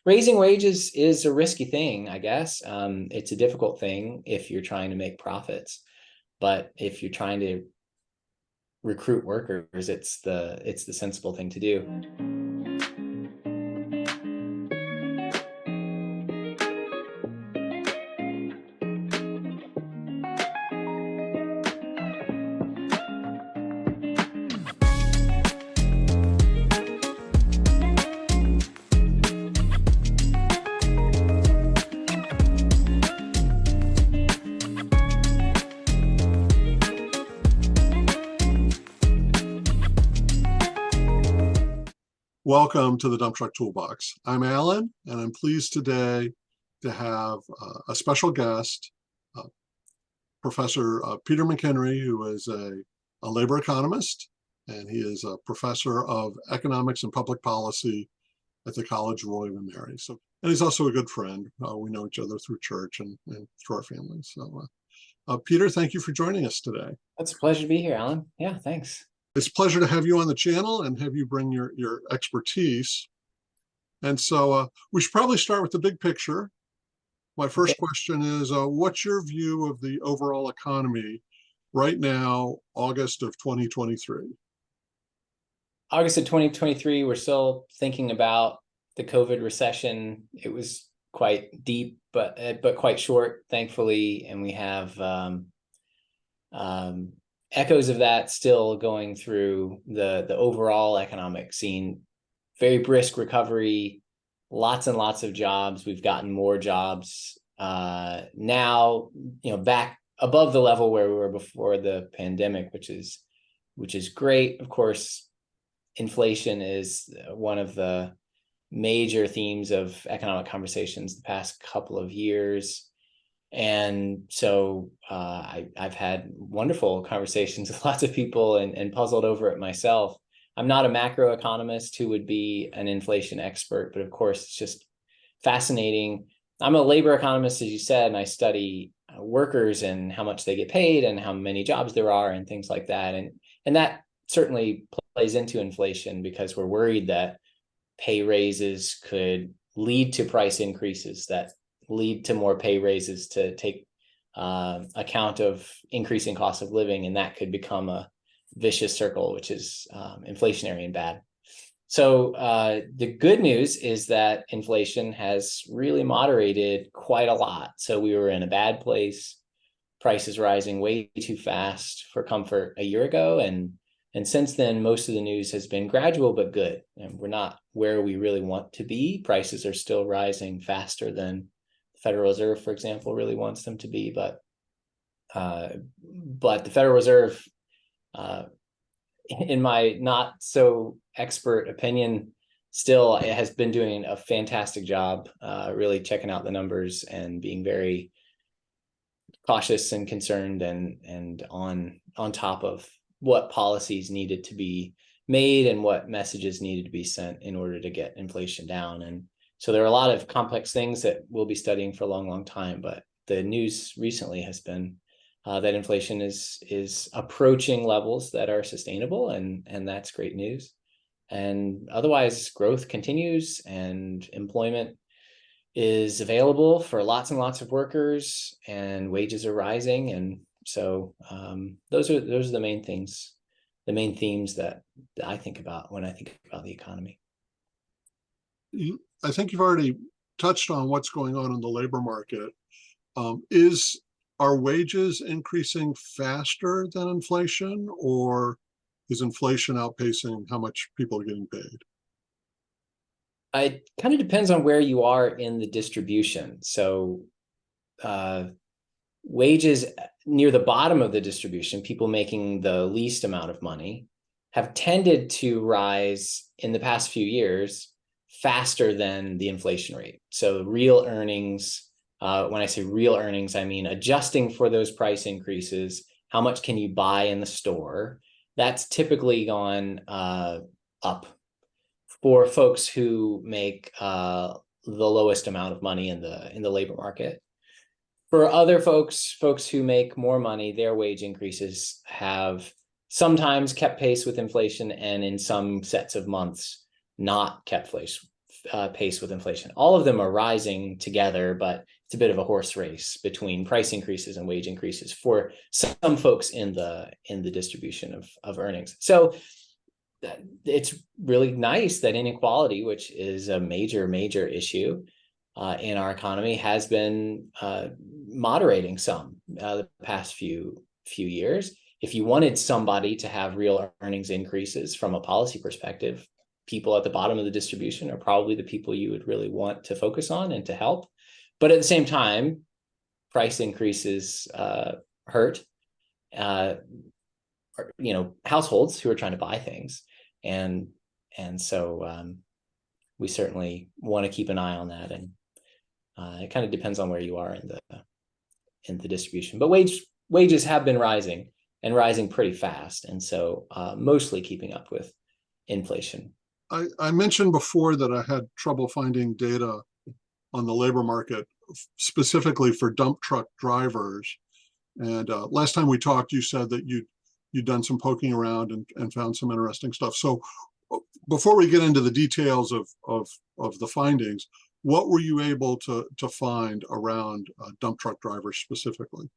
raising wages is a risky thing, I guess. It's a difficult thing if you're trying to make profits, but if you're trying to recruit workers, it's the sensible thing to do. Welcome to the Dump Truck Toolbox. I'm Alan, and I'm pleased today to have a special guest, Professor Peter McHenry, who is a labor economist, and he is a professor of economics and public policy at the College of William and Mary. And he's also a good friend. We know each other through church and through our families. Peter, thank you for joining us today. It's a pleasure to be here, Alan. Yeah, thanks. It's a pleasure to have you on the channel and have you bring your expertise. And so we should probably start with the big picture. My first question is, what's your view of the overall economy right now, August of 2023? August of 2023, we're still thinking about the COVID recession. It was quite deep, but quite short, thankfully, and we have echoes of that still going through the overall economic scene. Very brisk recovery, lots and lots of jobs. We've gotten more jobs now, back above the level where we were before the pandemic, which is great. Of course, inflation is one of the major themes of economic conversations the past couple of years. And so I've had wonderful conversations with lots of people and puzzled over it myself. I'm not a macroeconomist who would be an inflation expert, but of course, it's just fascinating. I'm a labor economist, as you said, and I study workers and how much they get paid and how many jobs there are and things like that. And that certainly plays into inflation because we're worried that pay raises could lead to price increases that lead to more pay raises to take account of increasing cost of living, and that could become a vicious circle, which is inflationary and bad. So the good news is that inflation has really moderated quite a lot. So we were in a bad place, prices rising way too fast for comfort a year ago, and since then, most of the news has been gradual but good. And we're not where we really want to be. Prices are still rising faster than Federal Reserve, for example, really wants them to be, but the Federal Reserve, in my not so expert opinion, still has been doing a fantastic job, really checking out the numbers and being very cautious and concerned and on top of what policies needed to be made and what messages needed to be sent in order to get inflation down. And so there are a lot of complex things that we'll be studying for a long, long time, but the news recently has been that inflation is approaching levels that are sustainable, and that's great news. And otherwise, growth continues and employment is available for lots and lots of workers, and wages are rising. And so those are the main things, the main themes that I think about when I think about the economy. I think you've already touched on what's going on in the labor market. Are wages increasing faster than inflation, or is inflation outpacing how much people are getting paid? It kind of depends on where you are in the distribution. So wages near the bottom of the distribution, people making the least amount of money, have tended to rise in the past few years faster than the inflation rate. So real earnings, when I say real earnings, I mean adjusting for those price increases, how much can you buy in the store? That's typically gone up for folks who make the lowest amount of money in the labor market. For other folks who make more money, their wage increases have sometimes kept pace with inflation, and in some sets of months not kept pace with inflation. All of them are rising together, but it's a bit of a horse race between price increases and wage increases for some folks in the distribution of earnings. So it's really nice that inequality, which is a major issue in our economy, has been moderating some the past few years. If you wanted somebody to have real earnings increases from a policy perspective, people at the bottom of the distribution are probably the people you would really want to focus on and to help. But at the same time, price increases hurt households who are trying to buy things, and so we certainly want to keep an eye on that. And it kind of depends on where you are in the distribution. But wages have been rising and rising pretty fast, and so mostly keeping up with inflation. I mentioned before that I had trouble finding data on the labor market, specifically for dump truck drivers. And last time we talked, you said that you'd done some poking around and found some interesting stuff. So before we get into the details of the findings, what were you able to find around dump truck drivers specifically?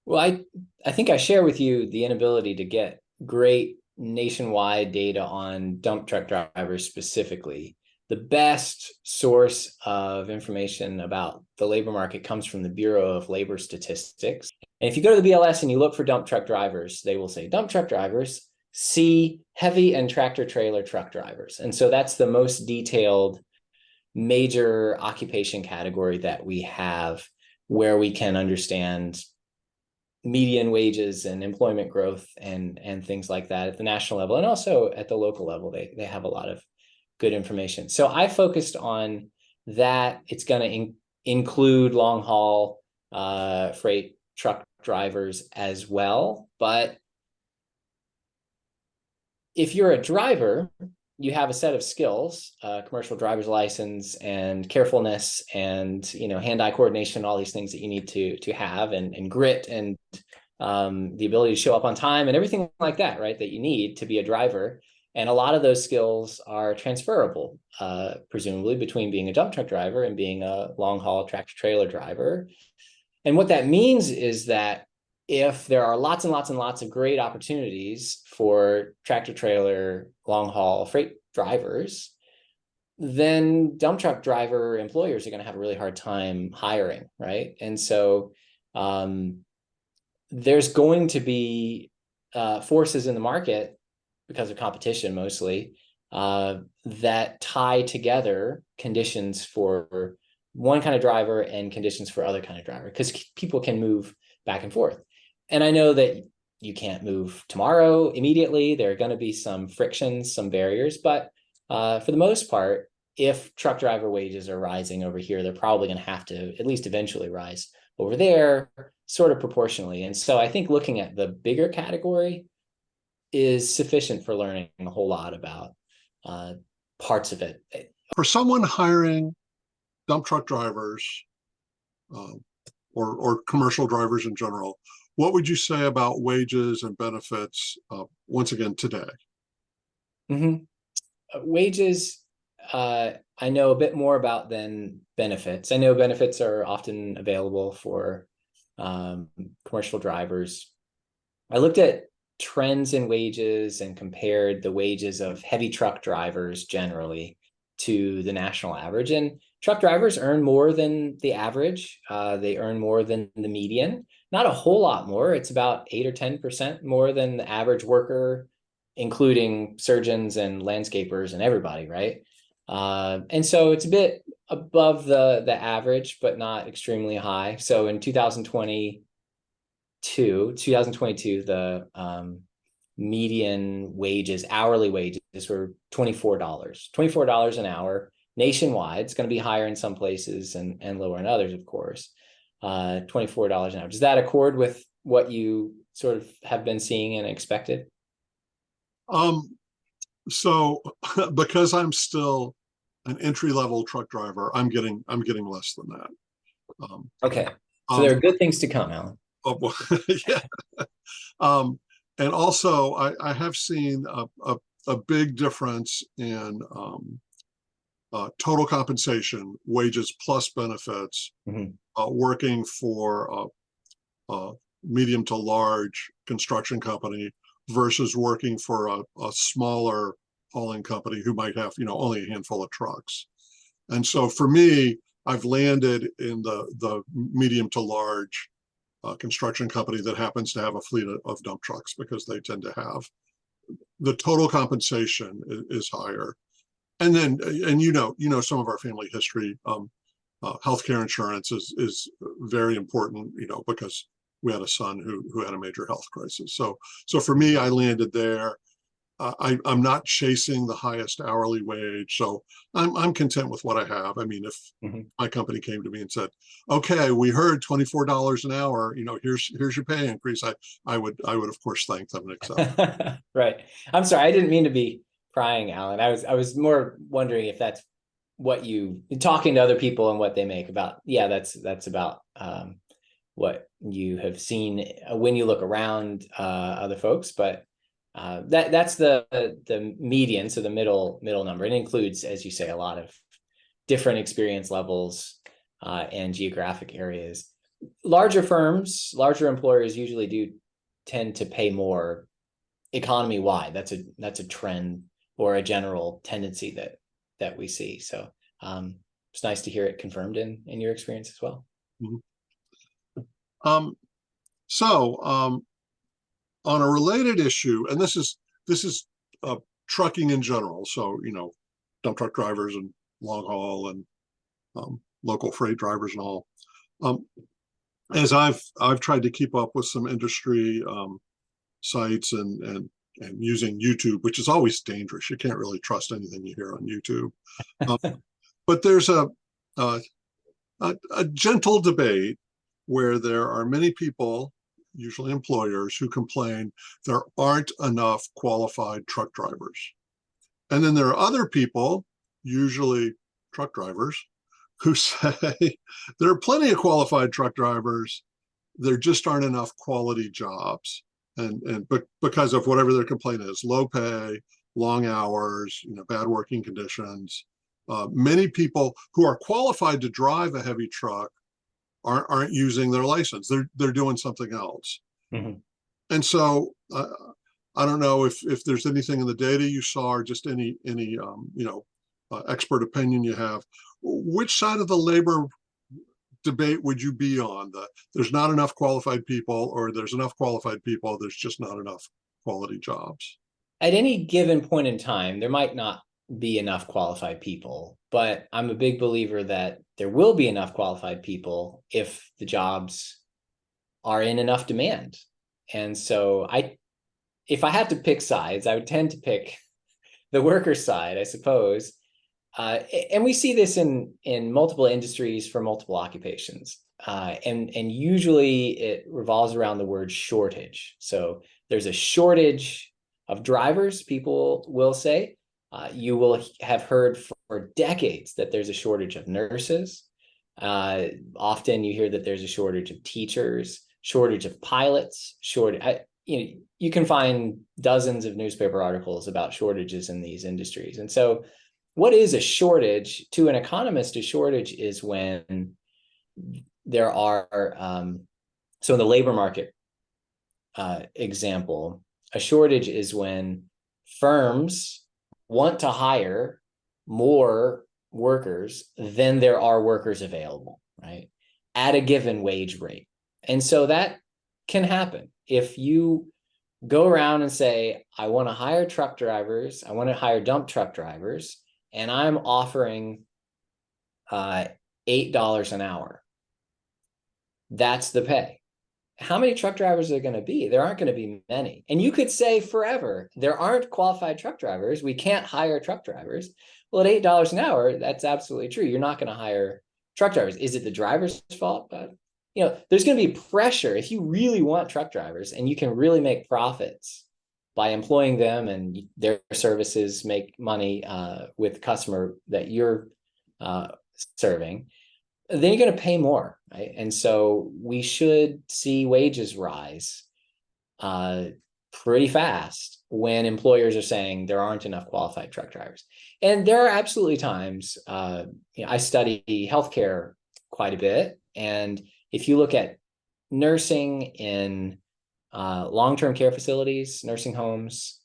Well, I think I share with you the inability to get great nationwide data on dump truck drivers specifically. The best source of information about the labor market comes from the Bureau of Labor Statistics. And if you go to the BLS and you look for dump truck drivers, they will say dump truck drivers, see heavy and tractor trailer truck drivers. And so that's the most detailed major occupation category that we have, where we can understand median wages and employment growth and things like that at the national level, and also at the local level. They have a lot of good information. So I focused on that. It's going to include long haul freight truck drivers as well. But if you're a driver, you have a set of skills, commercial driver's license and carefulness and hand-eye coordination, all these things that you need to have, and grit and the ability to show up on time and everything like that, right? That you need to be a driver. And a lot of those skills are transferable, presumably, between being a dump truck driver and being a long-haul tractor trailer driver. And what that means is that if there are lots and lots and lots of great opportunities for tractor trailer long haul freight drivers, then dump truck driver employers are going to have a really hard time hiring, right? And so there's going to be forces in the market, because of competition mostly, that tie together conditions for one kind of driver and conditions for other kind of driver, because people can move back and forth. And I know that you can't move tomorrow immediately. There are going to be some frictions, some barriers, but for the most part, if truck driver wages are rising over here, they're probably going to have to at least eventually rise over there, sort of proportionally. And so I think looking at the bigger category is sufficient for learning a whole lot about parts of it. For someone hiring dump truck drivers or commercial drivers in general, what would you say about wages and benefits, once again, today? Mm-hmm. Wages, I know a bit more about than benefits. I know benefits are often available for commercial drivers. I looked at trends in wages and compared the wages of heavy truck drivers generally to the national average. And truck drivers earn more than the average. They earn more than the median. Not a whole lot more. It's about 8 or 10% more than the average worker, including surgeons and landscapers and everybody, right? And so it's a bit above the average, but not extremely high. So in 2022, the median wages, hourly wages, were $24 an hour nationwide. It's going to be higher in some places and lower in others, of course. $24 an hour. Does that accord with what you sort of have been seeing and expected? So because I'm still an entry-level truck driver, I'm getting less than that. Okay. So there are good things to come, Alan. Well, yeah. And also I have seen a big difference in total compensation, wages plus benefits, Mhm. working for a medium to large construction company versus working for a smaller hauling company who might have, only a handful of trucks. And so for me, I've landed in the medium to large construction company that happens to have a fleet of dump trucks, because they tend to have the total compensation is higher. And then, and some of our family history, healthcare insurance is very important, because we had a son who had a major health crisis. So for me, I landed there. I'm not chasing the highest hourly wage, so I'm content with what I have. I mean, if Mhm. my company came to me and said, "Okay, we heard $24 an hour, here's your pay increase," I would of course thank them and accept. Right. I'm sorry, I didn't mean to be prying, Alan. I was more wondering if that's what you talking to other people and what they make about. Yeah, that's about what you have seen when you look around other folks, but that's the median, so the middle number. It includes, as you say, a lot of different experience levels and geographic areas. Larger firms, larger employers usually do tend to pay more economy wide. That's a trend or a general tendency that we see. So it's nice to hear it confirmed in your experience as well. Mhm. Um, so on a related issue, and this is trucking in general. So dump truck drivers and long haul and local freight drivers and all. Um, as I've tried to keep up with some industry sites and using YouTube, which is always dangerous. You can't really trust anything you hear on YouTube. Um, but there's a a gentle debate where there are many people, usually employers, who complain there aren't enough qualified truck drivers. And then there are other people, usually truck drivers, who say there are plenty of qualified truck drivers. There just aren't enough quality jobs. And because of whatever their complaint is, low pay, long hours, bad working conditions. Many people who are qualified to drive a heavy truck aren't using their license. They're doing something else. Mhm. And so I don't know if there's anything in the data you saw, or just any expert opinion you have. Which side of the labor debate would you be on? There's not enough qualified people, or there's enough qualified people, there's just not enough quality jobs? At any given point in time, there might not be enough qualified people, but I'm a big believer that there will be enough qualified people if the jobs are in enough demand. And so if I had to pick sides, I would tend to pick the worker side, I suppose. And we see this in multiple industries for multiple occupations. And usually it revolves around the word shortage. So there's a shortage of drivers, people will say. You will have heard for decades that there's a shortage of nurses. Often you hear that there's a shortage of teachers, shortage of pilots, you can find dozens of newspaper articles about shortages in these industries. And so what is a shortage? To an economist, a shortage is when there are, so in the labor market example, a shortage is when firms want to hire more workers than there are workers available, right? At a given wage rate. And so that can happen. If you go around and say, I want to hire truck drivers, I want to hire dump truck drivers, and I'm offering $8 an hour. That's the pay. How many truck drivers are there going to be? There aren't going to be many. And you could say forever, there aren't qualified truck drivers. We can't hire truck drivers. Well, at $8 an hour, that's absolutely true. You're not going to hire truck drivers. Is it the driver's fault? There's going to be pressure if you really want truck drivers and you can really make profits by employing them and their services make money with the customer that you're serving, then you're going to pay more, right? And so we should see wages rise pretty fast when employers are saying there aren't enough qualified truck drivers. And there are absolutely times, I study healthcare quite a bit. And if you look at nursing in long-term care facilities, nursing homes,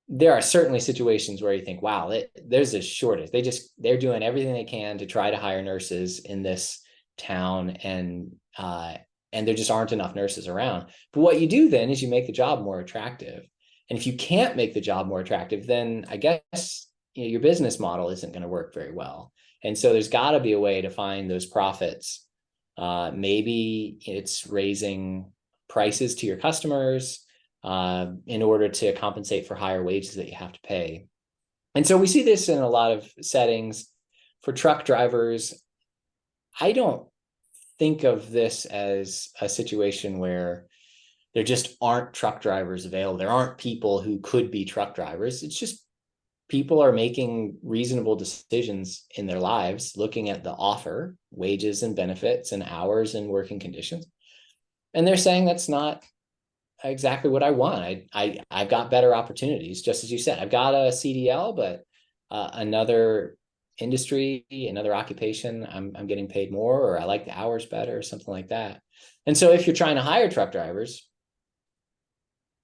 there are certainly situations where you think, wow, there's a shortage. They're doing everything they can to try to hire nurses in this town, and there just aren't enough nurses around. But what you do then is you make the job more attractive. And if you can't make the job more attractive, then I guess your business model isn't going to work very well. And so there's got to be a way to find those profits. Maybe it's raising prices to your customers in order to compensate for higher wages that you have to pay. And so we see this in a lot of settings. For truck drivers, I don't think of this as a situation where there just aren't truck drivers available. There aren't people who could be truck drivers. It's just people are making reasonable decisions in their lives, looking at the offer, wages and benefits and hours and working conditions. And they're saying that's not exactly what I want. I've got better opportunities, just as you said. I've got a CDL, but another industry, another occupation, I'm getting paid more, or I like the hours better, or something like that. And so if you're trying to hire truck drivers,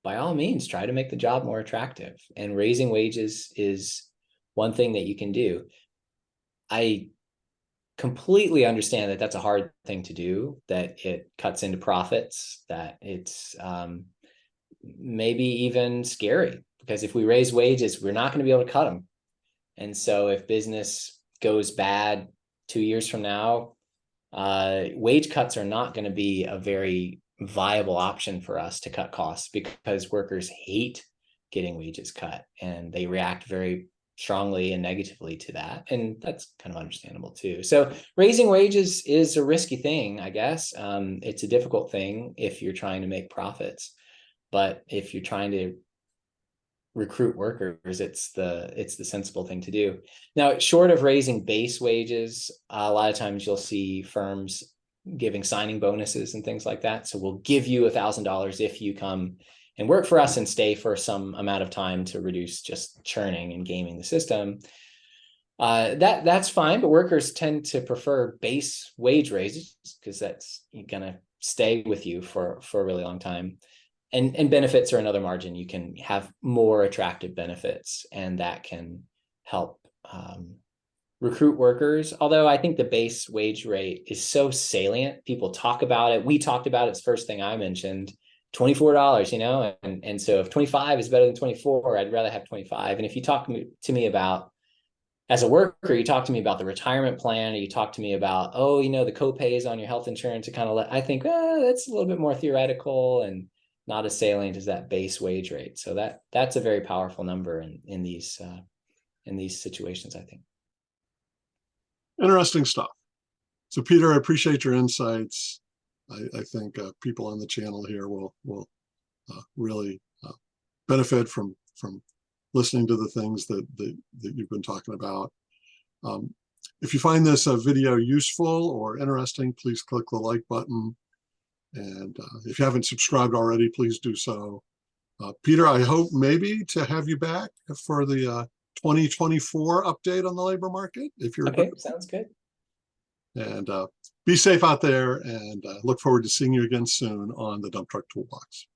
by all means, try to make the job more attractive. And raising wages is one thing that you can do. I completely understand that that's a hard thing to do, that it cuts into profits, that it's maybe even scary, because if we raise wages, we're not going to be able to cut them. And so if business goes bad 2 years from now, wage cuts are not going to be a very viable option for us to cut costs, because workers hate getting wages cut and they react very strongly and negatively to that. And that's kind of understandable too. So raising wages is a risky thing, I guess. It's a difficult thing if you're trying to make profits, but if you're trying to recruit workers, it's the sensible thing to do. Now, short of raising base wages, a lot of times you'll see firms giving signing bonuses and things like that. So we'll give you $1,000 if you come and work for us and stay for some amount of time to reduce just churning and gaming the system. That's fine, but workers tend to prefer base wage raises because that's gonna stay with you for a really long time. And benefits are another margin. You can have more attractive benefits, and that can help recruit workers. Although I think the base wage rate is so salient, people talk about it. We talked about it. It's the first thing I mentioned. $24, and so if 25 is better than 24, I'd rather have 25. And if you talk to me about, as a worker, you talk to me about the retirement plan, or you talk to me about, the copays on your health insurance, I think that's a little bit more theoretical and not as salient as that base wage rate. So that's a very powerful number in these situations, I think. Interesting stuff. So Peter, I appreciate your insights. I think people on the channel here will really benefit from listening to the things that you've been talking about. If you find this video useful or interesting, please click the like button. And if you haven't subscribed already, please do so. Peter, I hope maybe to have you back for the 2024 update on the labor market, if you're okay. Sounds good. And be safe out there, and look forward to seeing you again soon on the Dump Truck Toolbox.